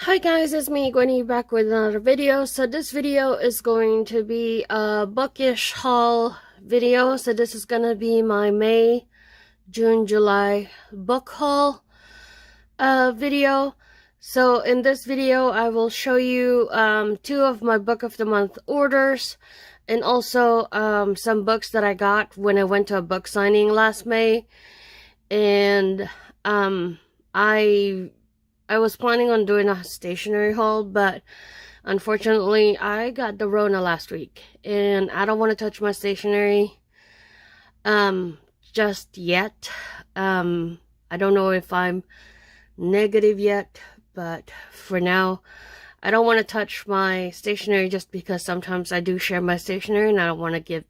Hi guys, it's me, Gwenny, back with another video. So this video is going to be a bookish haul video. So this is going to be my May, June, July book haul video. So in this video, I will show you two of my book of the month orders, and also some books that I got when I went to a book signing last May. And I was planning on doing a stationery haul, but unfortunately I got the Rona last week, and I don't want to touch my stationery just yet. I don't know if I'm negative yet, but for now I don't want to touch my stationery, just because sometimes I do share my stationery and I don't want to give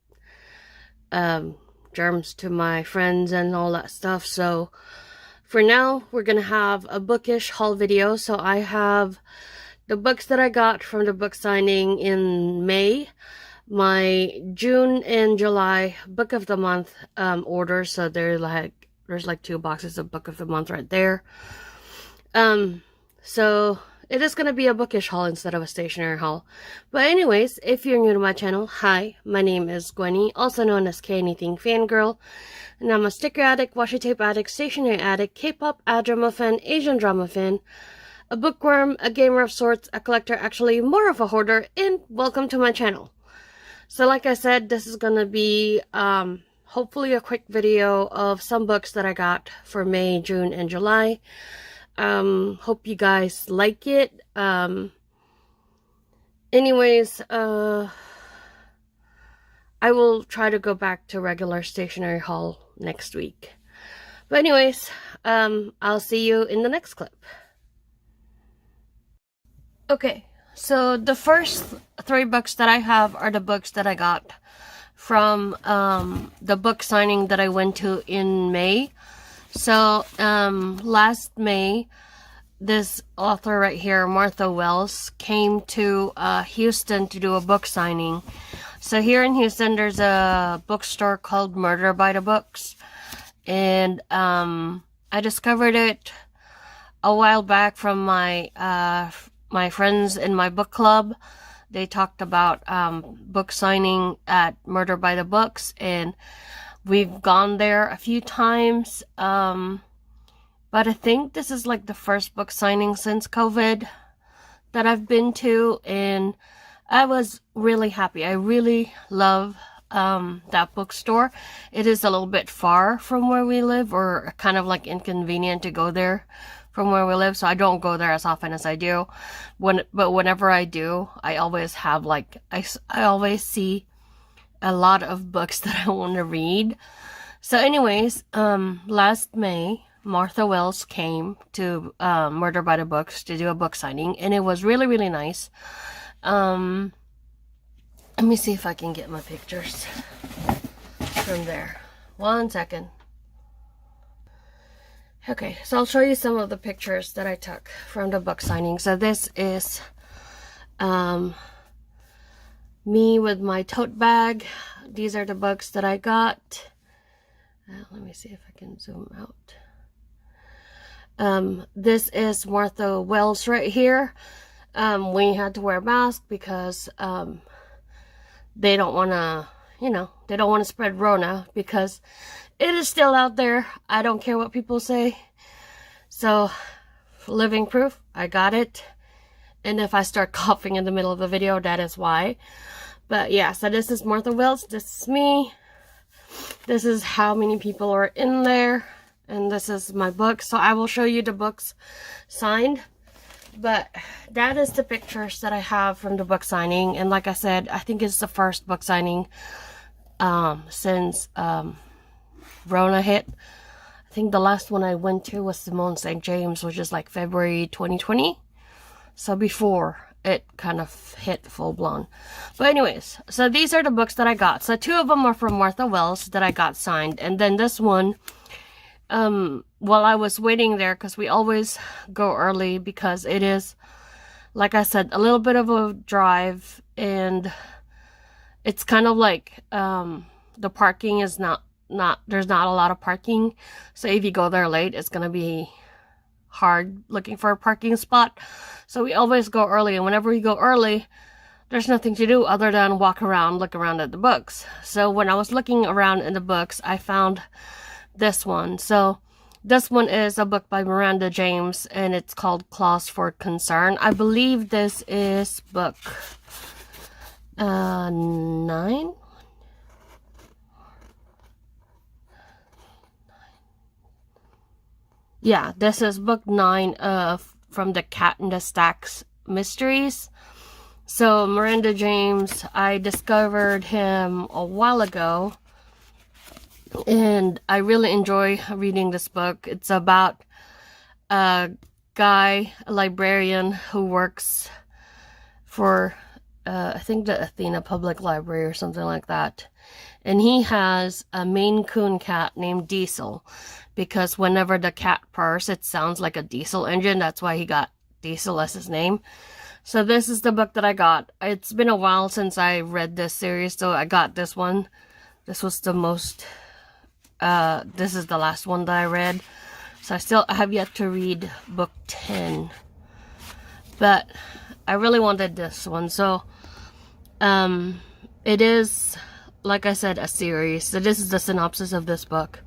germs to my friends and all that stuff. So for now, we're going to have a bookish haul video. So I have the books that I got from the book signing in May, my June and July book of the month orders. So there's like 2 boxes of book of the month right there. So it is going to be a bookish haul instead of a stationery haul. But anyways, if you're new to my channel, hi, my name is Gwenny, also known as K Anything Fangirl. And I'm a sticker addict, washi tape addict, stationery addict, K-pop drama fan, Asian drama fan, a bookworm, a gamer of sorts, a collector, actually more of a hoarder, and welcome to my channel. So like I said, this is gonna be hopefully a quick video of some books that I got for May, June, and July. Hope you guys like it. Anyways, I will try to go back to regular stationery haul next week. But anyways, I'll see you in the next clip. Okay, so the first 3 books that I have are the books that I got from the book signing that I went to in May. So last May, this author right here, Martha Wells, came to Houston to do a book signing. So here in Houston, there's a bookstore called Murder by the Books, and I discovered it a while back from my my friends in my book club. They talked about book signing at Murder by the Books, and we've gone there a few times. But I think this is like the first book signing since COVID that I've been to, and I was really happy. I really love that bookstore. It is a little bit far from where we live, or kind of like inconvenient to go there from where we live, so I don't go there as often as I do. But whenever I do, I always have like, I always see a lot of books that I want to read. So anyways, last May, Martha Wells came to Murder by the Books to do a book signing, and it was really, really nice. Let me see if I can get my pictures from there. 1 second. Okay, so I'll show you some of the pictures that I took from the book signing. So this is me with my tote bag. These are the books that I got. Let me see if I can zoom out. This is Martha Wells right here. We had to wear a mask because they don't want to, they don't want to spread Rona, because it is still out there. I don't care what people say. So, living proof, I got it. And if I start coughing in the middle of the video, that is why. But yeah, so this is Martha Wells. This is me. This is how many people are in there. And this is my book. So I will show you the books signed. But that is the pictures that I have from the book signing. And like I said, I think it's the first book signing since Rona hit. I think the last one I went to was Simone St. James, which is like February 2020. So before it kind of hit full blown. But anyways, so these are the books that I got. So 2 of them are from Martha Wells that I got signed. And then this one, while I was waiting there, because we always go early, because it is, like I said, a little bit of a drive, and it's kind of like the parking is not there's not a lot of parking. So if you go there late, it's gonna be hard looking for a parking spot. So we always go early, and whenever we go early, there's nothing to do other than walk around, look around at the books. So when I was looking around in the books, I found this one. So this one is a book by Miranda James, and it's called Clause for Concern. I believe this is book 9. Yeah, this is book 9 from the Cat in the Stacks mysteries. So Miranda James, I discovered him a while ago, and I really enjoy reading this book. It's about a guy, a librarian, who works for, I think the Athena Public Library or something like that. And he has a Maine Coon cat named Diesel, because whenever the cat purrs, it sounds like a diesel engine. That's why he got Diesel as his name. So this is the book that I got. It's been a while since I read this series, so I got this one. This was the most, this is the last one that I read. So I have yet to read book 10. But I really wanted this one. So, it is, like I said, a series. So this is the synopsis of this book.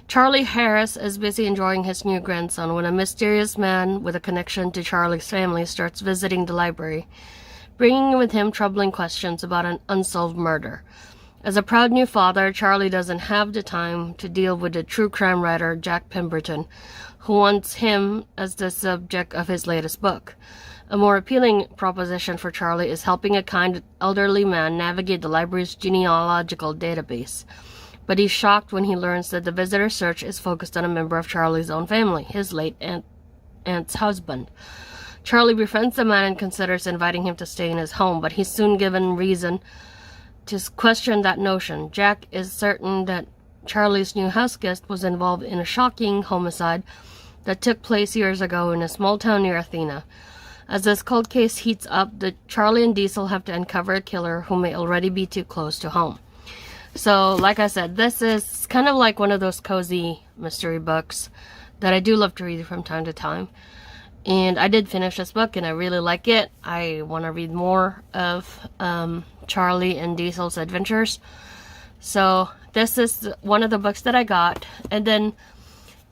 Charlie Harris is busy enjoying his new grandson when a mysterious man with a connection to Charlie's family starts visiting the library, bringing with him troubling questions about an unsolved murder. As a proud new father, Charlie doesn't have the time to deal with the true crime writer Jack Pemberton, who wants him as the subject of his latest book. A more appealing proposition for Charlie is helping a kind elderly man navigate the library's genealogical database. But he's shocked when he learns that the visitor search is focused on a member of Charlie's own family, his late aunt's husband. Charlie befriends the man and considers inviting him to stay in his home, but he's soon given reason to question that notion. Jack is certain that Charlie's new house guest was involved in a shocking homicide that took place years ago in a small town near Athena. As this cold case heats up, Charlie and Diesel have to uncover a killer who may already be too close to home. So, like I said, this is kind of like one of those cozy mystery books that I do love to read from time to time. And I did finish this book, and I really like it. I want to read more of Charlie and Diesel's adventures. So, this is one of the books that I got. And then,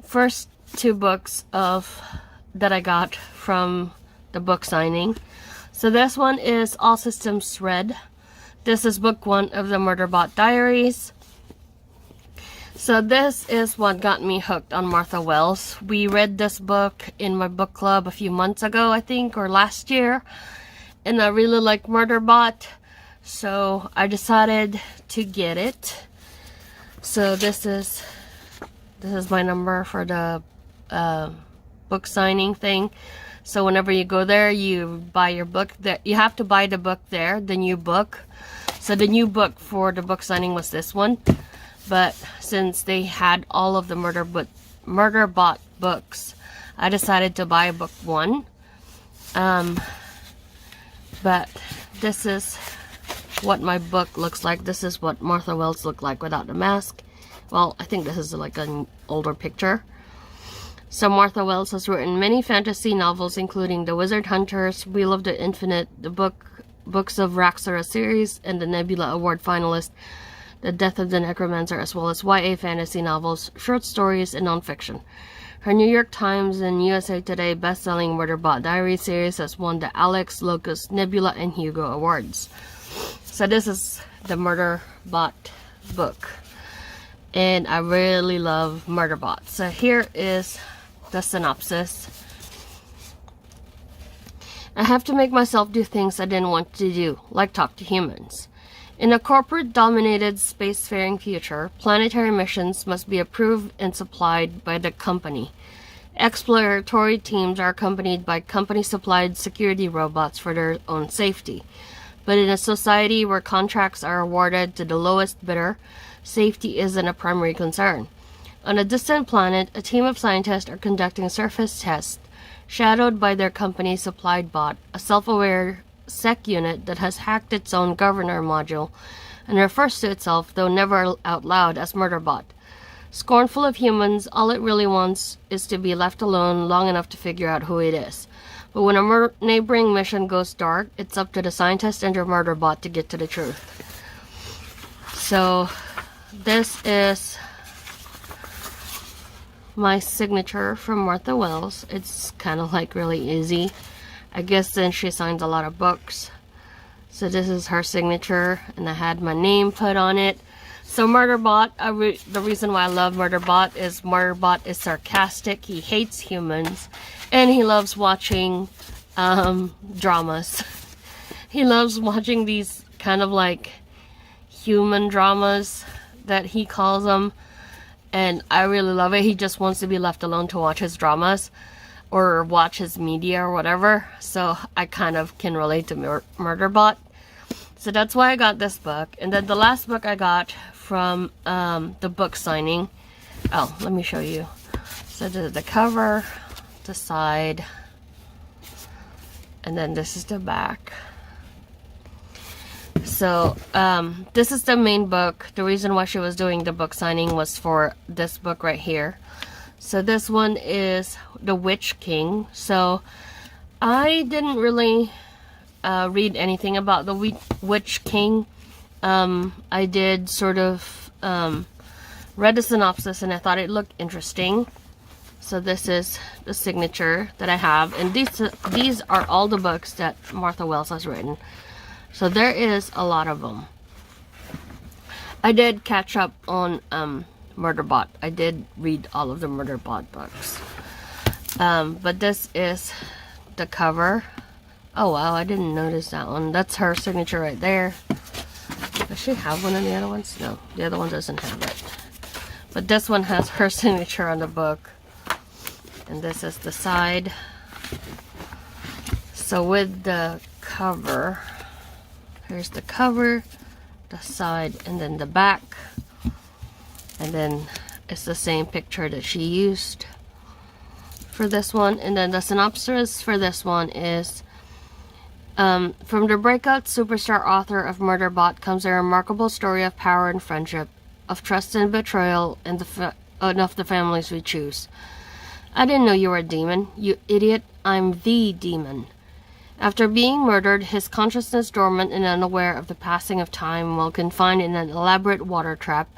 first 2 books that I got from the book signing. So, this one is All Systems Red. This is book 1 of the Murderbot Diaries. So this is what got me hooked on Martha Wells. We read this book in my book club a few months ago, I think, or last year. And I really like Murderbot, so I decided to get it. So this is my number for the book signing thing. So whenever you go there, you buy your book there. You have to buy the book there, the new book. So the new book for the book signing was this one. But since they had all of the Murderbot books, I decided to buy book 1. But this is what my book looks like. This is what Martha Wells looked like without the mask. Well, I think this is like an older picture. So Martha Wells has written many fantasy novels, including The Wizard Hunters, Wheel of the Infinite, the Books of Raxora series, and the Nebula Award finalist, The Death of the Necromancer, as well as YA fantasy novels, short stories, and nonfiction. Her New York Times and USA Today best-selling Murderbot Diary series has won the Alex, Locus, Nebula, and Hugo Awards. So this is the Murderbot book. And I really love Murderbot. So here is the synopsis. I have to make myself do things I didn't want to do, like talk to humans. In a corporate-dominated spacefaring future, planetary missions must be approved and supplied by the company. Exploratory teams are accompanied by company-supplied security robots for their own safety. But in a society where contracts are awarded to the lowest bidder, safety isn't a primary concern. On a distant planet, a team of scientists are conducting surface tests, shadowed by their company-supplied bot, a self-aware sec unit that has hacked its own governor module and refers to itself, though never out loud, as Murderbot. Scornful of humans, all it really wants is to be left alone long enough to figure out who it is. But when a neighboring mission goes dark, it's up to the scientist and your murder bot to get to the truth. So, this is my signature from Martha Wells. It's kind of like really easy. I guess then she signs a lot of books. So this is her signature, and I had my name put on it. So Murderbot, the reason why I love Murderbot is Murderbot is sarcastic. He hates humans, and he loves watching dramas. He loves watching these kind of like human dramas that he calls them, and I really love it. He just wants to be left alone to watch his dramas or watch his media or whatever. So I kind of can relate to Murderbot. So that's why I got this book. And then the last book I got from the book signing. Oh, let me show you. So this is the cover, the side, and then this is the back. So this is the main book. The reason why she was doing the book signing was for this book right here. So this one is The Witch King. So I didn't really read anything about the Witch King. I did sort of read the synopsis, and I thought it looked interesting. So this is the signature that I have, and these are all the books that Martha Wells has written. So there is a lot of them. I did catch up on Murderbot. I did read all of the Murderbot books. But this is the cover. Oh wow, I didn't notice that one. That's her signature right there. Does she have one of the other ones? No, the other one doesn't have it. But this one has her signature on the book. And this is the side. So with the cover, here's the cover, the side, and then the back. And then it's the same picture that she used for this one. And then the synopsis for this one is, from the breakout superstar author of Murderbot comes a remarkable story of power and friendship, of trust and betrayal, and of the families we choose. I didn't know you were a demon, you idiot. I'm the demon. After being murdered, his consciousness dormant and unaware of the passing of time while confined in an elaborate water trap,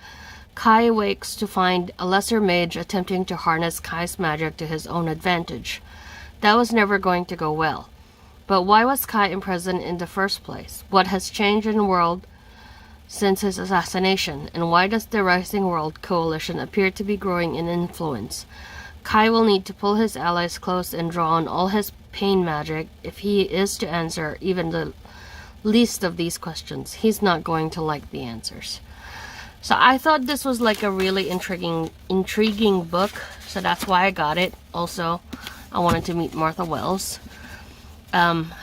Kai awakes to find a lesser mage attempting to harness Kai's magic to his own advantage. That was never going to go well. But why was Kai imprisoned in the first place? What has changed in the world since his assassination? And why does the Rising World Coalition appear to be growing in influence? Kai will need to pull his allies close and draw on all his pain magic if he is to answer even the least of these questions. He's not going to like the answers. So I thought this was like a really intriguing book. So that's why I got it. Also, I wanted to meet Martha Wells.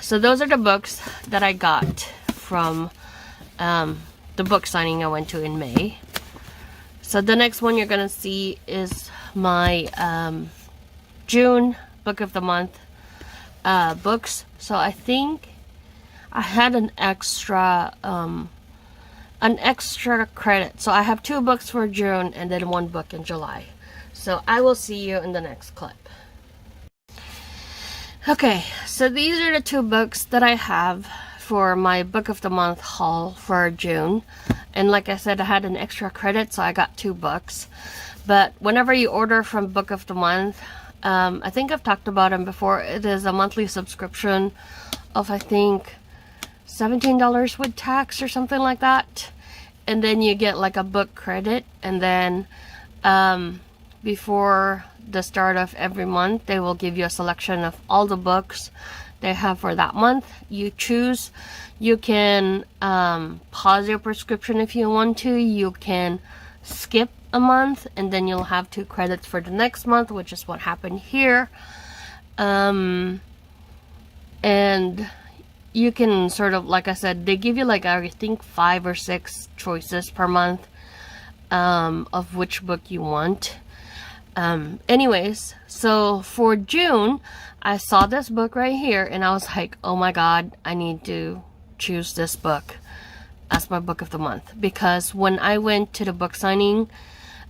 So those are the books that I got from the book signing I went to in May. So the next one you're gonna see is my June book of the month books. So I think I had an extra credit. So I have 2 books for June and then 1 book in July. So I will see you in the next clip. Okay, so these are the 2 books that I have for my book of the month haul for June. And like I said, I had an extra credit, so I got 2 books. But whenever you order from book of the month, I think I've talked about them before. It is a monthly subscription of, I think, $17 with tax or something like that. And then you get like a book credit. And then before the start of every month, they will give you a selection of all the books they have for that month. You choose. You can pause your prescription if you want to. You can skip a month, and then you'll have 2 credits for the next month, which is what happened here. And you can sort of, like I said, they give you like, I think 5 or 6 choices per month of which book you want. Anyways, so for June, I saw this book right here, and I was like, oh my god, I need to choose this book as my book of the month. Because when I went to the book signing,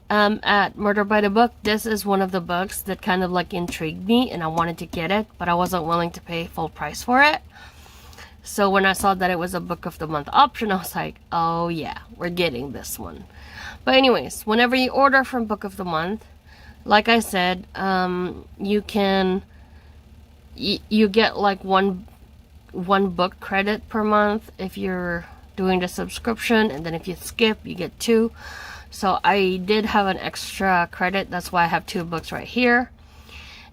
at Murder by the Book, this is one of the books that kind of like intrigued me, and I wanted to get it, but I wasn't willing to pay full price for it. So when I saw that it was a book of the month option, I was like, oh yeah, we're getting this one. But anyways, whenever you order from Book of the Month, like I said, you can, you get like one book credit per month if you're doing the subscription, and then if you skip, you get 2. So I did have an extra credit, that's why I have 2 books right here.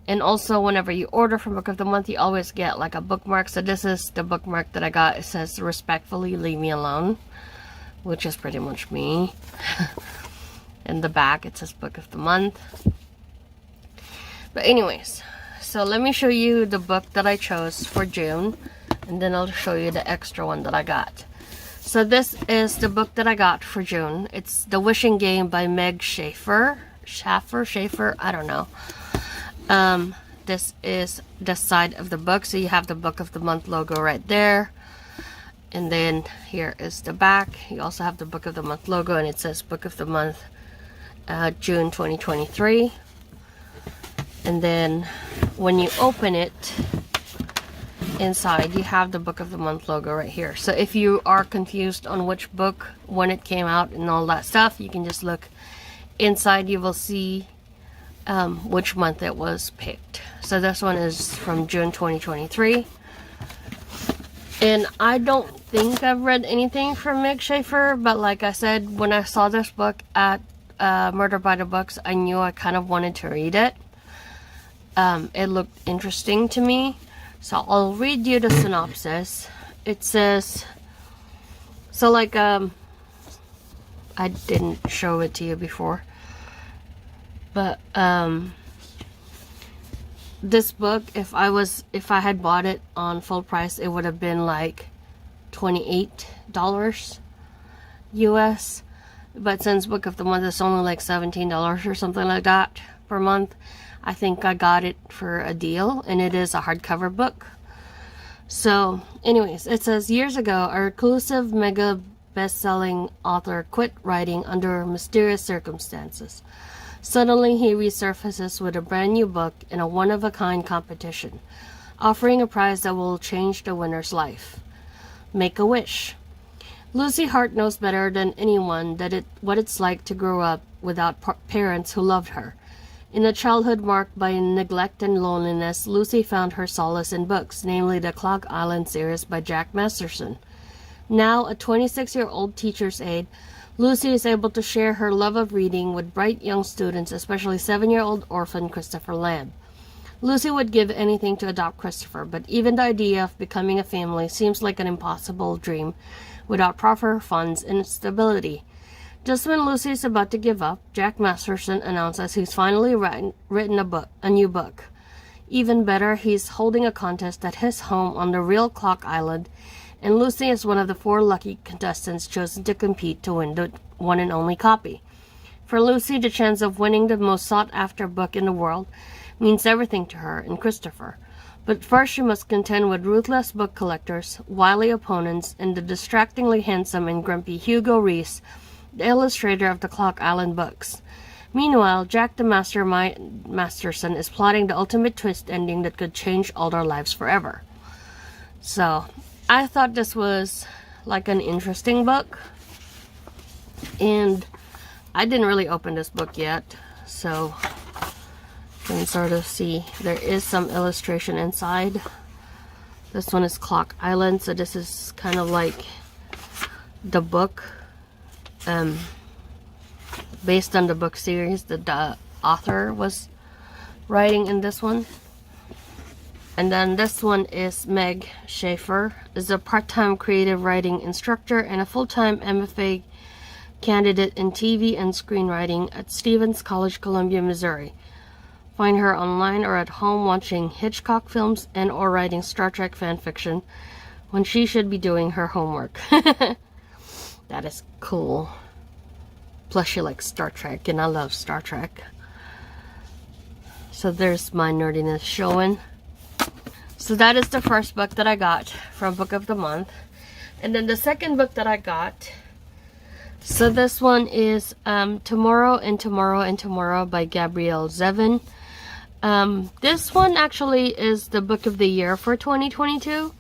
And also, whenever you order from Book of the Month, you always get like a bookmark. So this is the bookmark that I got. It says, "Respectfully, leave me alone," which is pretty much me. In the back, it says Book of the Month. But anyways, so let me show you the book that I chose for June, and then I'll show you the extra one that I got. So this is the book that I got for June. It's The Wishing Game by Meg Shaffer, I don't know. This is the side of the book, so you have the Book of the Month logo right there, and then here is the back. You also have the Book of the Month logo, and it says Book of the Month, June 2023. And then when you open it, inside you have the Book of the Month logo right here. So if you are confused on which book, when it came out and all that stuff, you can just look inside. You will see which month it was picked. So this one is from June 2023, and I don't think I've read anything from Meg Shaffer, but like I said, when I saw this book at Murder by the Books, I knew I kind of wanted to read it. It looked interesting to me, so I'll read you the synopsis. It says, so like I didn't show it to you before, but this book, if I had bought it on full price, it would have been like $28 US. But since Book of the Month is only like $17 or something like that per month, I think I got it for a deal, and it is a hardcover book. So anyways, it says, years ago, a reclusive mega best-selling author quit writing under mysterious circumstances. Suddenly, he resurfaces with a brand new book in a one-of-a-kind competition, offering a prize that will change the winner's life. Make a wish. Lucy Hart knows better than anyone what it's like to grow up without parents who loved her. In a childhood marked by neglect and loneliness, Lucy found her solace in books, namely the Clock Island series by Jack Masterson. Now, a 26-year-old teacher's aide, Lucy is able to share her love of reading with bright young students, especially 7-year-old orphan Christopher Lamb. Lucy would give anything to adopt Christopher, but even the idea of becoming a family seems like an impossible dream without proper funds and stability. Just when Lucy is about to give up, Jack Masterson announces he's finally written a new book. Even better, he's holding a contest at his home on the real Clock Island, and Lucy is one of the 4 lucky contestants chosen to compete to win the one and only copy. For Lucy, the chance of winning the most sought-after book in the world means everything to her and Christopher. But first she must contend with ruthless book collectors, wily opponents, and the distractingly handsome and grumpy Hugo Reese, the illustrator of the Clock Island books. Meanwhile, Jack the Masterson is plotting the ultimate twist ending that could change all their lives forever. So, I thought this was like an interesting book, and I didn't really open this book yet, so you can sort of see there is some illustration inside. This one is Clock Island, so this is kind of like the book, based on the book series that the author was writing in this one. And then this one is Meg Shaffer, is a part-time creative writing instructor and a full-time MFA candidate in TV and screenwriting at Stevens College, Columbia, Missouri. Find her online or at home watching Hitchcock films and or writing Star Trek fan fiction when she should be doing her homework. That is cool. Plus she likes Star Trek, and I love Star Trek. So there's my nerdiness showing. So that is the first book that I got from Book of the Month. And then the second book that I got So this one is Tommorow and Tommorow and Tommorow by Gabrielle Zevin. This one actually is the book of the year for 2022.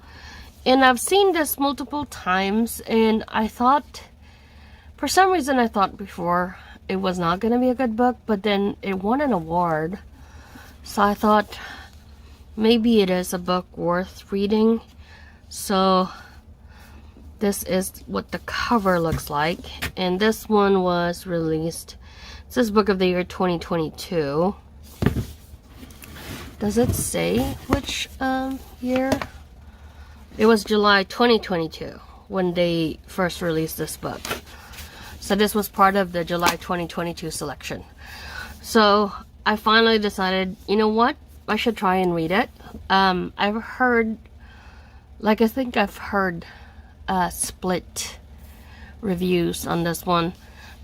And I've seen this multiple times, and I thought, for some reason I thought before it was not going to be a good book, but then it won an award. So I thought maybe it is a book worth reading. So this is what the cover looks like. And this one was released, it says Book of the Year 2022. Does it say which year? It was July 2022 when they first released this book. So this was part of the July 2022 selection. So I finally decided, you know what? I should try and read it. I've heard, I think I've heard split reviews on this one,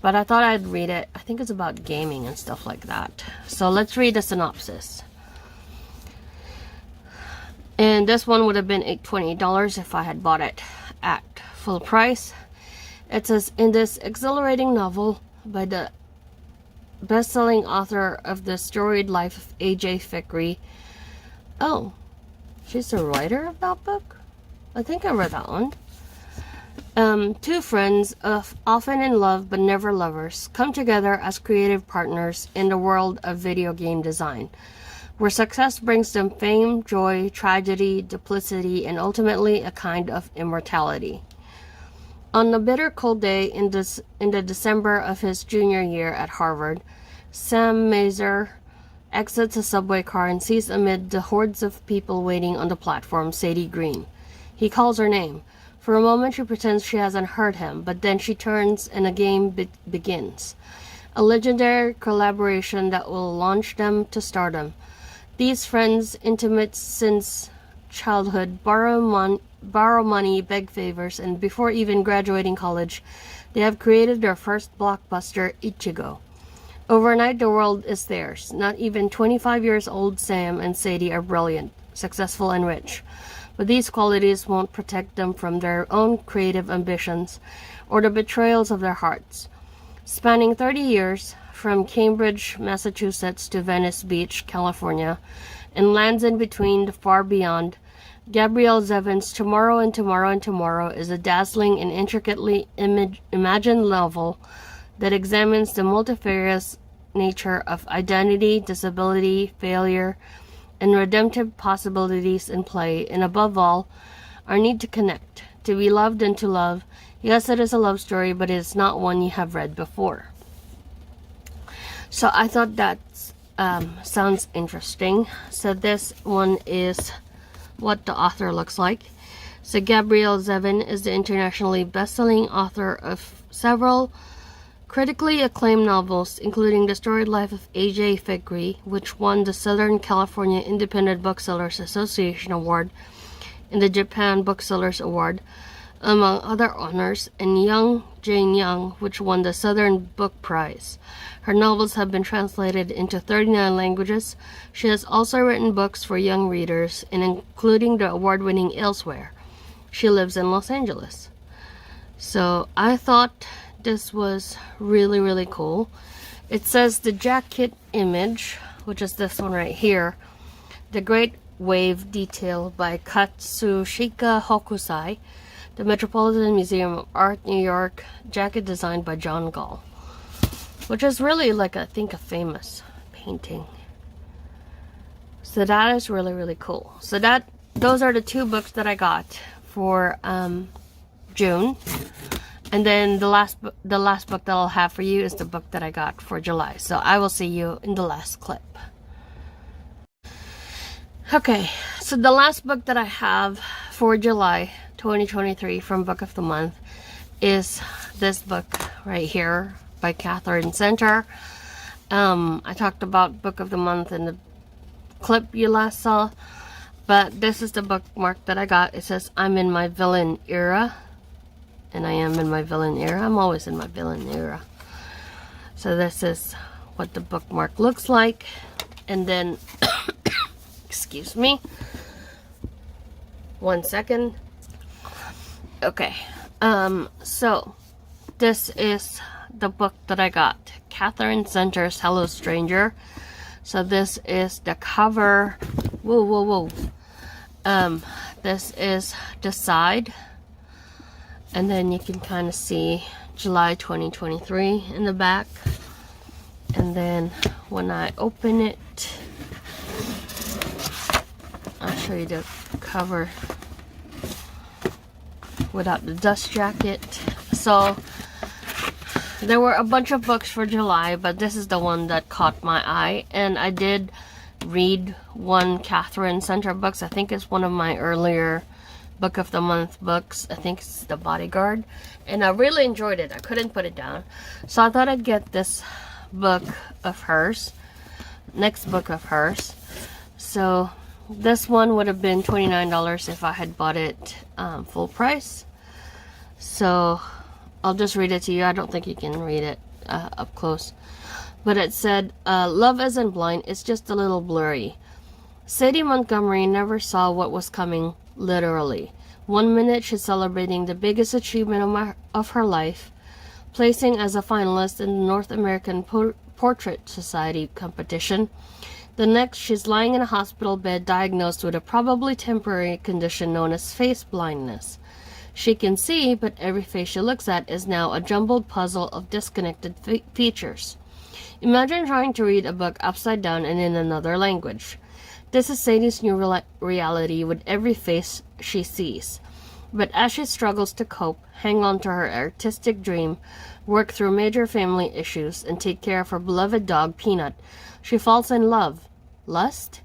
but I thought I'd read it. I think it's about gaming and stuff like that. So let's read the synopsis. And this one would have been $28 if I had bought it at full price. It says, in this exhilarating novel by the best-selling author of The Storied Life of A.J. Fikry. Oh, she's the writer of that book? I think I read that one. Two friends, often in love but never lovers, come together as creative partners in the world of video game design, where success brings them fame, joy, tragedy, duplicity, and ultimately a kind of immortality. On a bitter cold day in the December of his junior year at Harvard, Sam Mazer exits a subway car and sees amid the hordes of people waiting on the platform Sadie Green. He calls her name. For a moment she pretends she hasn't heard him, but then she turns and a game begins. A legendary collaboration that will launch them to stardom. These friends, intimate since childhood, borrow money, beg favors, and before even graduating college, they have created their first blockbuster, Ichigo. Overnight, the world is theirs. Not even 25 years old Sam and Sadie are brilliant, successful, and rich. But these qualities won't protect them from their own creative ambitions or the betrayals of their hearts. Spanning 30 years, from Cambridge, Massachusetts to Venice Beach, California, and lands in between the far beyond, Gabrielle Zevin's Tommorow and Tommorow and Tommorow is a dazzling and intricately imagined novel that examines the multifarious nature of identity, disability, failure, and redemptive possibilities in play, and above all, our need to connect, to be loved and to love. Yes, it is a love story, but it is not one you have read before. So I thought that sounds interesting. So this one is what the author looks like. So Gabrielle Zevin is the internationally best-selling author of several critically acclaimed novels, including The Storied Life of A.J. Fikry, which won the Southern California Independent Booksellers Association Award and the Japan Booksellers Award, among other honors, and Young Jane Young, which won the Southern Book Prize. Her novels have been translated into 39 languages. She has also written books for young readers, and including the award-winning Elsewhere. She lives in Los Angeles. So I thought this was really, really cool. It says the jacket image, which is this one right here, The Great Wave Detail by Katsushika Hokusai, the Metropolitan Museum of Art, New York, jacket designed by John Gall, which is really I think a famous painting. So that is really, really cool. So those are the two books that I got for June. And then the last book that I'll have for you is the book that I got for July. So I will see you in the last clip. Okay, so the last book that I have for July 2023 from Book of the Month is this book right here by Katherine Center. I talked about Book of the Month in the clip you last saw, but this is the bookmark that I got. It says, I'm in my villain era. And I am in my villain era. I'm always in my villain era. So this is what the bookmark looks like. And then, excuse me, 1 second. Okay, so this is the book that I got. Katherine Center's Hello Stranger. So this is the cover. Whoa, whoa, whoa. This is the side. And then you can kind of see July 2023 in the back. And then when I open it, I'll show you the cover without the dust jacket. So there were a bunch of books for July, but this is the one that caught my eye. And I did read one Katherine Center books. I think it's one of my earlier book of the month books. I think it's The Bodyguard. And I really enjoyed it. I couldn't put it down. So I thought I'd get this book of hers. Next book of hers. So this one would have been $29 if I had bought it full price. So I'll just read it to you. I don't think you can read it up close. But it said, love isn't blind, it's just a little blurry. Sadie Montgomery never saw what was coming, literally. One minute she's celebrating the biggest achievement of her life, placing as a finalist in the North American Portrait Society competition. The next, she's lying in a hospital bed diagnosed with a probably temporary condition known as face blindness. She can see, but every face she looks at is now a jumbled puzzle of disconnected features. Imagine trying to read a book upside down and in another language. This is Sadie's new reality with every face she sees. But as she struggles to cope, hang on to her artistic dream, work through major family issues, and take care of her beloved dog, Peanut, she falls in love. Lust?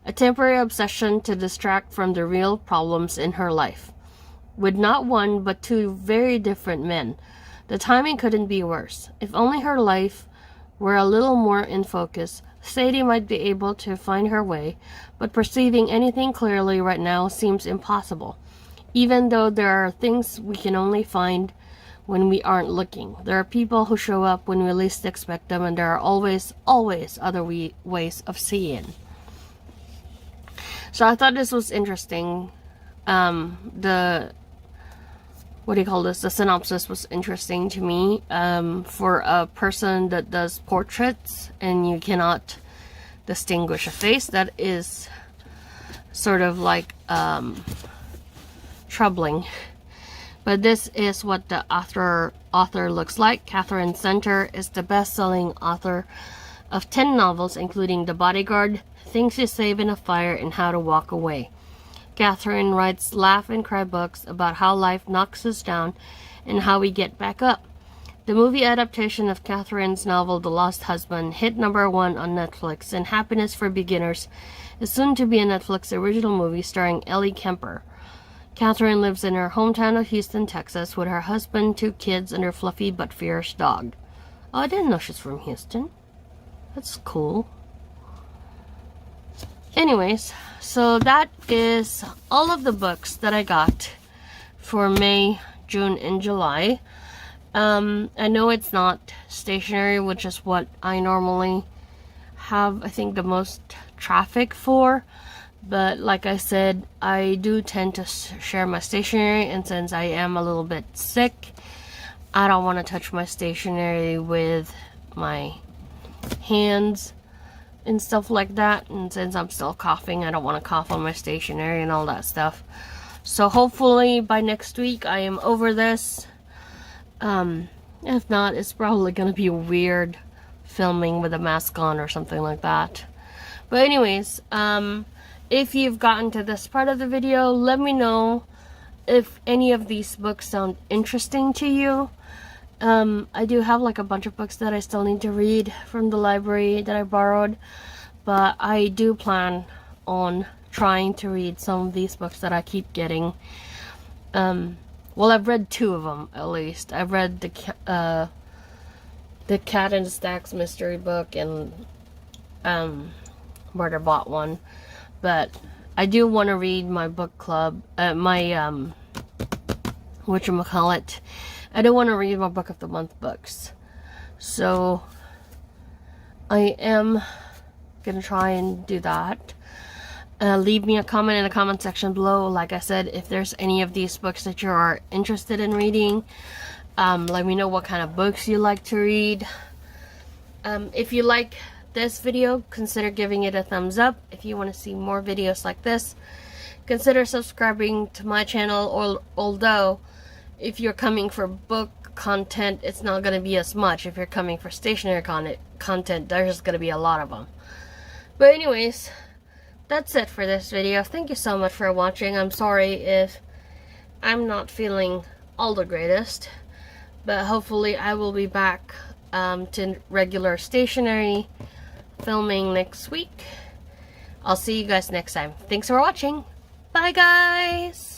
A temporary obsession to distract from the real problems in her life. With not one, but two very different men. The timing couldn't be worse. If only her life were a little more in focus, Sadie might be able to find her way, but perceiving anything clearly right now seems impossible. Even though there are things we can only find when we aren't looking. There are people who show up when we least expect them, and there are always other ways of seeing. So I thought this was interesting. The synopsis was interesting to me. For a person that does portraits and you cannot distinguish a face, that is sort of like troubling. But this is what the author looks like. Katherine Center is the best-selling author of 10 novels, including The Bodyguard, Things You Save in a Fire, and How to Walk Away. Katherine writes laugh and cry books about how life knocks us down and how we get back up. The movie adaptation of Katherine's novel The Lost Husband hit #1 on Netflix, and Happiness for Beginners is soon to be a Netflix original movie starring Ellie Kemper. Katherine lives in her hometown of Houston, Texas, with her husband, 2 kids, and her fluffy but fierce dog. Oh, I didn't know she's from Houston. That's cool. Anyways, so that is all of the books that I got for May, June, and July. I know it's not stationery, which is what I normally have, I think, the most traffic for. But like I said, I do tend to share my stationery, and since I am a little bit sick, I don't want to touch my stationery with my hands and stuff like that. And since I'm still coughing, I don't want to cough on my stationery and all that stuff. So hopefully by next week I am over this. If not, it's probably going to be weird filming with a mask on or something like that. But anyways, if you've gotten to this part of the video, let me know if any of these books sound interesting to you. I do have like a bunch of books that I still need to read from the library that I borrowed, but I do plan on trying to read some of these books that I keep getting. Well, I've read 2 of them at least. I've read the Cat in the Stacks mystery book and Murder Bot one, but I do want to read my book club, whatchamacallit, I do want to read my book of the month books. So I am gonna try and do that. Leave me a comment in the comment section below. Like I said, if there's any of these books that you are interested in reading, Let me know what kind of books you like to read. If you like this video, consider giving it a thumbs up. If you want to see more videos like this, consider subscribing to my channel. Or although if you're coming for book content, it's not going to be as much. If you're coming for stationery content, there's going to be a lot of them. But anyways, that's it for this video. Thank you so much for watching. I'm sorry if I'm not feeling all the greatest, but hopefully I will be back to regular stationery filming next week. I'll see you guys next time. Thanks for watching. Bye guys!